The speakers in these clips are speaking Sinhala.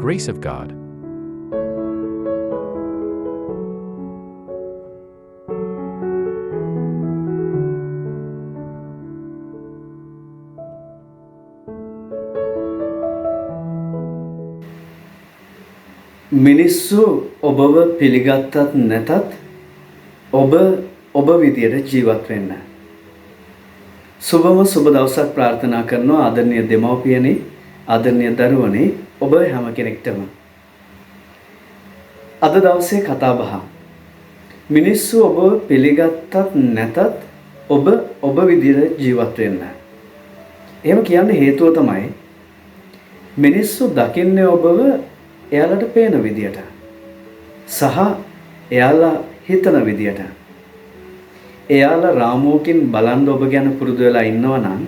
Grace of God. මිනිස්සු ඔබව පිළිගත්තත් නැතත් ඔබ විදියට ජීවත් වෙන්න. සුබම සුබ දවසක් ප්‍රාර්ථනා කරනවා ආදරණීය දෙමව්පියනි, ආදරණීය දරුවනි, ඔබ හැම කෙනෙක්ටම. අද දවසේ කතා බහ. මිනිස්සු ඔබ පිළිගත්තත් නැතත් ඔබ විදියට ජීවත් වෙන්න. එහෙම කියන්නේ හේතුව තමයි මිනිස්සු දකින්නේ ඔබව එයාලට පේන විදියට සහ එයාලා හිතන විදියට. එයාලා රාමුවකින් බලන් ඔබ ගැන පුරුදු වෙලා ඉන්නවා නම්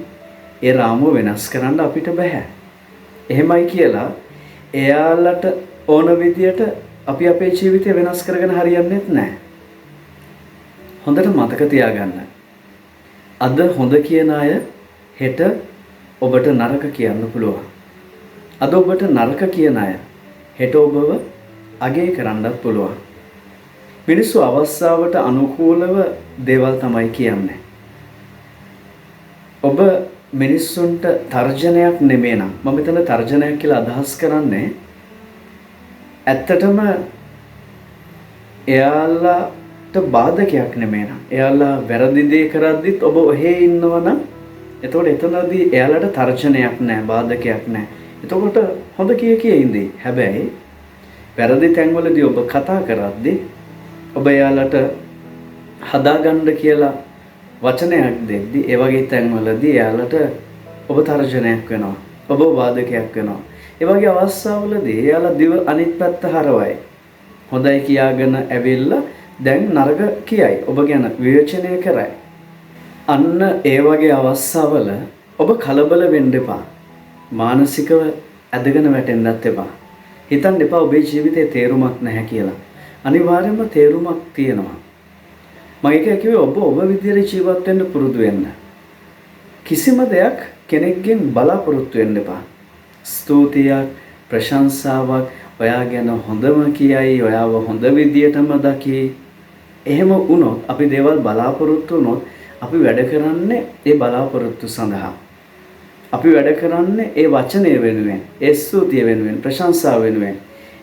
ඒ රාමුව වෙනස් කරන්න අපිට බෑ. එහෙමයි කියලා එයාලට ඕන විදියට අපි අපේ ජීවිතය වෙනස් කරගෙන හරියන්නේ නැහැ. හොඳට මතක තියාගන්න. අද හොඳ කියන අය හෙට ඔබට නරක කියන්න පුළුවන්. අද ඔබට නරක කියන අය හෙට ඔබව අගය කරන්නත් පුළුවන්. මිනිස්සු අවස්ථාවට අනුකූලව දේවල් තමයි කියන්නේ. ඔබ මිනිස්සුන්ට තර්ජනයක් නෙමෙයි නම් මම මෙතන තර්ජනයක් කියලා අදහස් කරන්නේ ඇත්තටම එයාලට බාධකයක් නෙමෙයි නම් එයාලා වැරදි දේ කරද්දිත් ඔබ ඔහේ ඉන්නවා නම් එතකොට එතනදී එයාලට තර්ජනයක් නැහැ, බාධකයක් නැහැ. එතකොට හොඳ කිය ඉඳී. හැබැයි වැරදි තැන්වලදී ඔබ කතා කරද්දී ඔබ එයාලට හදාගන්න කියලා වචනයක් දෙද්දී ඒ වගේ තැන්වලදී එයාලට ඔබ තර්ජනයක් වෙනවා. ඔබ වාදකයක් වෙනවා. ඒ වගේ අවස්ථාවලදී එයාලා දිව අනිත් පැත්ත හරවයි. හොඳයි කියාගෙන ඇවිල්ලා දැන් නරක කියයි. ඔබ ගැන විවේචනය කරයි. අන්න ඒ වගේ අවස්ථාවල ඔබ කලබල වෙන්න එපා. මානසිකව ඇදගෙන වැටෙන්නත් එපා. හිතන්න එපා ඔබේ ජීවිතේ තේරුමක් නැහැ කියලා. අනිවාර්යයෙන්ම තේරුමක් තියෙනවා. මම ඒක කිව්වේ ඔබ විදියට ජීවත් වෙන්න පුරුදු වෙන්න. කිසිම දෙයක් කෙනෙක්ගෙන් බලාපොරොත්තු වෙන්න එපා. ස්තුතියක්, ප්‍රශංසාවක්, ඔයා ගැන හොඳම කියයි, ඔයාව හොඳ විදියටම දකි. එහෙම වුණොත් අපි දේවල් බලාපොරොත්තු වුණොත් අපි වැඩ කරන්නේ ඒ බලාපොරොත්තු සඳහා. අපි වැඩ කරන්නේ ඒ වචනය වෙනුවෙන්, ඒ ස්තුතිය වෙනුවෙන්, ප්‍රශංසාව වෙනුවෙන්.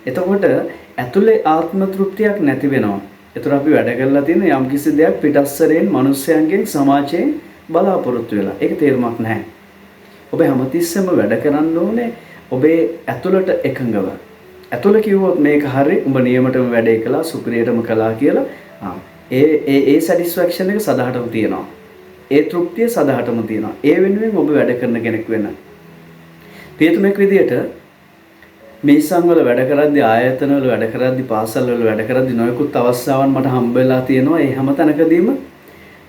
එතකොට ඇතුලේ ආත්ම තෘප්තියක් නැති වෙනවා. ඒතර අපි වැඩ කරලා තියෙන යම්කිසි දෙයක් පිටස්සරෙන්, මිනිස්යන්ගෙන්, සමාජයෙන් බලාපොරොත්තු වෙලා. ඒක තේරුමක් නැහැ. ඔබ හැමතිස්සෙම වැඩ කරන්න ඕනේ ඔබේ ඇතුළට එකඟව. ඇතුළ කිව්වොත් මේක හරි, උඹ නියමටම වැඩේ කළා, සුපිරියටම කළා කියලා. ඒ සැටිස්ෆැක්ෂන් එක සදාටම තියෙනවා. ඒ තෘප්තිය සදාටම තියෙනවා. ඒ වෙනුවෙන් ඔබ වැඩ කරන කෙනෙක් වෙන්න. පියතුමෙක් විදියට මේසන් වල වැඩ කරද්දී, ආයතන වල වැඩ කරද්දී, පාසල් වල වැඩ කරද්දී නොයෙකුත් අවස්ථාවන් මට හම්බ වෙලා තියෙනවා. ඒ හැම තැනකදීම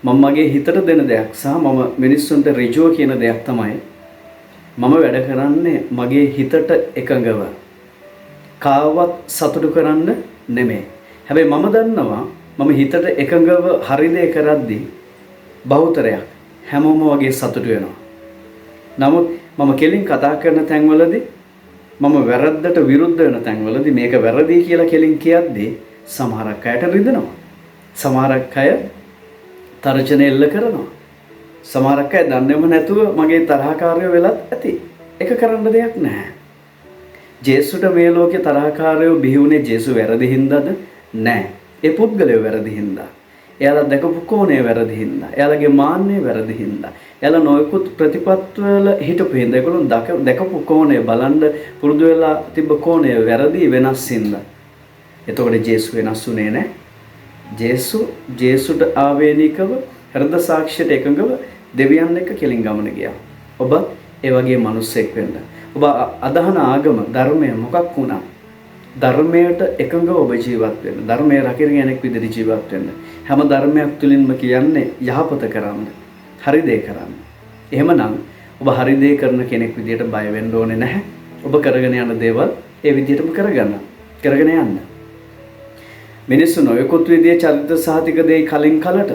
මම මගේ හිතට දෙන දෙයක් සහ මම මිනිස්සුන්ට ඍජුව කියන දෙයක් තමයි මම වැඩ කරන්නේ මගේ හිතට එකඟව. කාවත් සතුටු කරන්න නෙමෙයි. හැබැයි මම දන්නවා මම හිතට එකඟව හරි දේ කරද්දී බහුතරයක් හැමෝම වගේ සතුටු වෙනවා. නමුත් මම කෙලින් කතා කරන තැන්වලදී මම වැරද්දට විරුද්ධ වෙන තැන්වලදී මේක වැරදි කියලා කෙලින් කියද්දී සමහරක් අයට රිදෙනවා. සමහරක් අය තර්ජන එල්ල කරනවා. සමහරක් අය දන්නේම නැතුව මගේ තරහකාරයෝ වෙලත් ඇති. ඒක කරන්න දෙයක් නැහැ. ජේසුට මේ ලෝකේ තරහකාරයෝ බිහි වුණේ ජේසු වැරදි හින්දාද? නැහැ. ඒ පුද්ගලයෝ වැරදි හින්දා. එයාලා දැකපු කෝණේ වැරදි හින්දා. එයාලගේ මාන්නේ වැරදි හින්දා. එයාලා නොයෙකුත් ප්‍රතිපත්තිවල හිටපු හින්දා. ඒගොල්ලෝ දැකපු කෝණේ බලන්න පුරුදු වෙලා තිබ්බ කෝණේ වැරදි වෙනස් හින්දා. එතකොට ජේසු වෙනස් වුණේ නැහැ. ජේසුට ආවේනිකව හෘද සාක්ෂියට එකඟව දෙවියන් එක්ක කෙලින් ගමන ගියා. ඔබ ඒ වගේ මිනිස්සෙක් වෙන්න. ඔබ අදහන ආගම ධර්මය මොකක් වුණා? ධර්මයට එකඟව ඔබ ජීවත් වෙන්න. ධර්මයේ රකින කෙනෙක් විදිහට ජීවත් වෙන්න. හැම ධර්මයක් තුලින්ම කියන්නේ යහපත කරන්න. හරි දේ කරන්න. එහෙමනම් ඔබ හරි දේ කරන කෙනෙක් විදිහට බය වෙන්න ඕනේ නැහැ. ඔබ කරගෙන යන දේවල් ඒ විදිහටම කරගෙන යන්න. මිනිස්සු නොයෙකුත් විදිහේ චරිත සහතික දෙයි කලින් කලට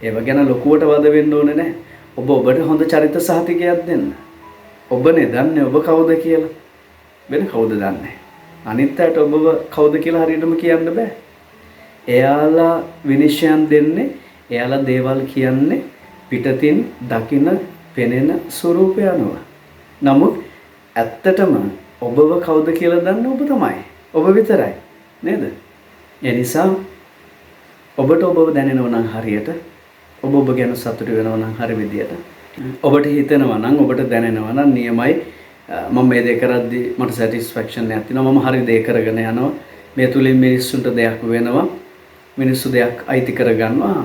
ඒව ගැන ලොකුවට වද වෙන්න ඕනේ නැහැ. ඔබට හොඳ චරිත සහතිකයක් දෙන්න. ඔබනේ දන්නේ ඔබ කවුද කියලා. වෙන කවුද දන්නේ? අනිත් අයට ඔබව කවුද කියලා හරියටම කියන්න බෑ. එයාලා විනිශ්චයන් දෙන්නේ, එයාලා දේවල් කියන්නේ පිටතින් දකින පෙනෙන ස්වરૂපය අනුව. නමුත් ඇත්තටම ඔබව කවුද කියලා දන්නේ ඔබ තමයි. ඔබ විතරයි. නේද? ඒ නිසා ඔබට ඔබව දැනෙනවා නම් හරියට, ඔබ ගැන සතුටු වෙනවා නම් හරි විදියට, ඔබට හිතෙනවා නම්, ඔබට දැනෙනවා නම් නියමයි මම මේ දේ කරද්දී මට සැටිස්ෆැක්ෂන් එකක් තියෙනවා, මම හරි දේ කරගෙන යනවා, මේ තුලින් මිනිස්සුන්ට දෙයක් වෙනවා, මිනිස්සු දෙයක් අයිති කරගන්නවා.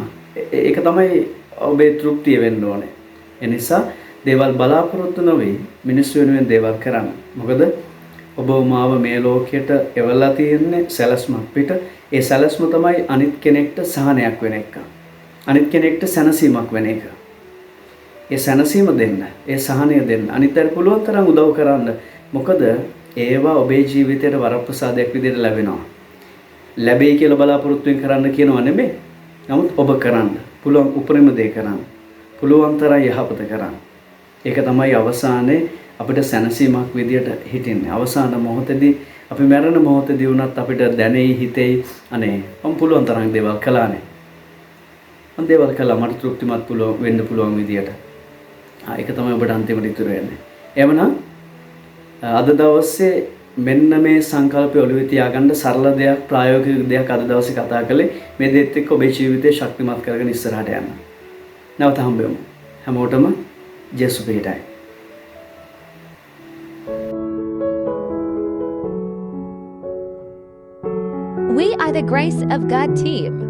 ඒක තමයි ඔබේ තෘප්තිය වෙන්න ඕනේ. ඒ නිසා දේවල් බලාපොරොත්තු නොවි මිනිස්සු වෙනුවෙන් දේවල් කරන්න. මොකද ඔබ මාව මේ ලෝකයට එවලා තියෙන්නේ සැලැස්මක් පිට. ඒ සැලැස්ම තමයි අනිත් කෙනෙක්ට සහනයක් වෙන එක. අනිත් කෙනෙක්ට සැනසීමක් වෙන එක. ඒ සැනසීම දෙන්න, ඒ සහනය දෙන්න, අනිත් අයට පුළුවන් තරම් උදව් කරන්න. මොකද ඒවා ඔබේ ජීවිතයට වරප්‍රසාදයක් විදිහට ලැබෙනවා. ලැබෙයි කියලා බලාපොරොත්තුෙන් කරන්න කියනවා නෙමෙයි. නමුත් ඔබ කරන්න. පුළුවන් උපරිම දේ කරන්න. පුළුවන් තරම් යහපත කරන්න. ඒක තමයි අවසානයේ අපිට සැනසීමක් විදියට හිටින්නේ. අවසාන මොහොතේදී අපි මරණ මොහොතේදී වුණත් අපිට දැනෙයි හිතෙයි අනේ මම පුළුවන් තරම් දේවල් කළානේ. මම දේවල් කළා මට තෘප්තිමත් පුළුවන් වෙන්න පුළුවන් විදියට. ඒක තමයි ඔබට අන්තිමට ඉතුරු වෙන්නේ. එවනම් අද දවසේ මෙන්න මේ සංකල්පය ඔළුවේ තියාගන්න සරල දෙයක්, ප්‍රායෝගික දෙයක් අද දවසේ කතා කළේ. මේ දෙයත් එක්ක ඔබේ ජීවිතේ ශක්තිමත් කරගෙන ඉස්සරහට යන්න. නැවත හම්බෙමු. හැමෝටම ජේසුස් පිටයි. We are the Grace of God team.